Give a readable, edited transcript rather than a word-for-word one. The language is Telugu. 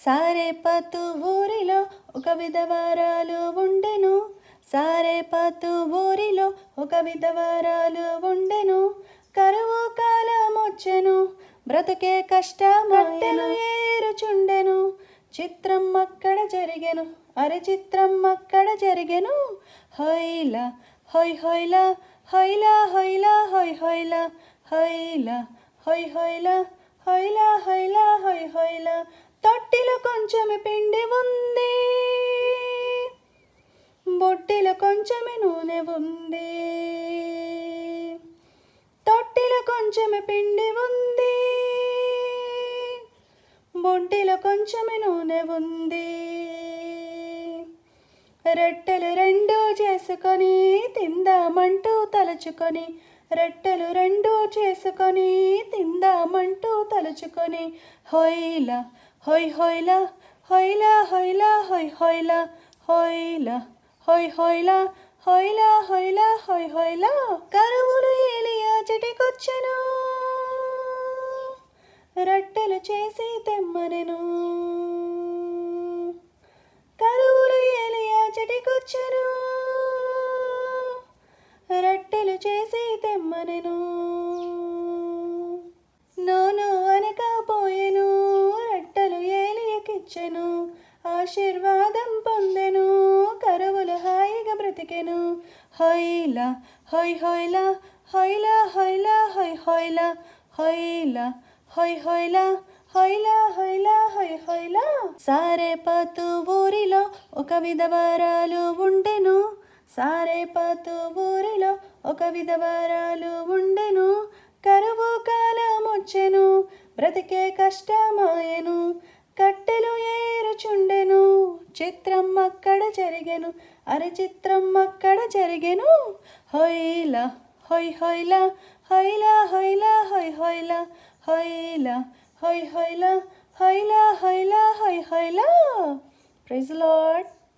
సారేపాతు ఊరిలో ఒక విధవరాలు ఉండెను. సారేపాతు ఊరిలో ఒక విధవరాలు ఉండెను. కరువు కాలమొచ్చెను, బ్రతుకే కష్టమాయెను, ఏరుచుండెను. చిత్రం అక్కడ జరిగెను, అరే చిత్రం అక్కడ జరిగెను. హొయ్లా హొయ్ హొయ్లా, హొయ్లా హొయ్లా హొయ్ హొయ్లా, హొయ్లా హొయ్ హొయ్లా, హొయ్లా హొయ్లా హొయ్ హొయ్లా. తొట్టిలో కొంచెం పిండి ఉంది, బొట్టిలో కొంచెం నూనె ఉంది. తొట్టిలో కొంచెం పిండి ఉంది, బొట్టిలో కొంచెం నూనె ఉంది. రొట్టెలు రెండు చేసుకొని తిందామంటూ తలుచుకొని, రొట్టెలు రెండు చేసుకొని తిందామంటూ తలుచుకొని. హొయ్లా హొయ్ హొయ్లా, హొయ్లా హొయ్లా హొయ్ హొయ్లా, హొయ్లా హొయ్ హొయ్లా, హొయ్లా హొయ్లా హొయ్ హొయ్లా. కరువులు ఏలియా చెటికొచ్చెను, రొట్టెలు చేసి తెమ్మనెను. కరువులు ఏలియా చెటికొచ్చెను, రొట్టెలు చేసి తెమ్మనెను. నోను అనకపోయెను, రొట్టెలు ఏలియకిచ్చెను. ఆశీర్వాదం పొందెను, కరువులు హాయిగా బ్రతికెను. హొయ్లా హొయ్ హొయ్లా, హొయ్లా హొయ్లా హొయ్ హొయ్లా, హొయ్లా హొయ్ హొయ్లా, హొయ్లా హొయ్లా హొయ్ హొయ్లా. సారేపాతు ఊరిలో ఒక విధవరాలు ఉండెను. సారేపాతు ఊరిలో ఒక విధవరాలు ఉండెను. కరువు కాలమొచ్చెను, బ్రతికే కష్టమాయెను, కట్టెలు ఏరుచుండెను. చిత్రం అక్కడ జరిగెను, అరే చిత్రం అక్కడ జరిగెను. హొయ్లా హొయ్ హొయ్లా, హొయ్లా హొయ్లా హొయ్ హొయ్లా, హొయ్లా హొయ్ హొయ్లా, హొయ్లా హొయ్లా హొయ్ హొయ్లా. Praise the lord.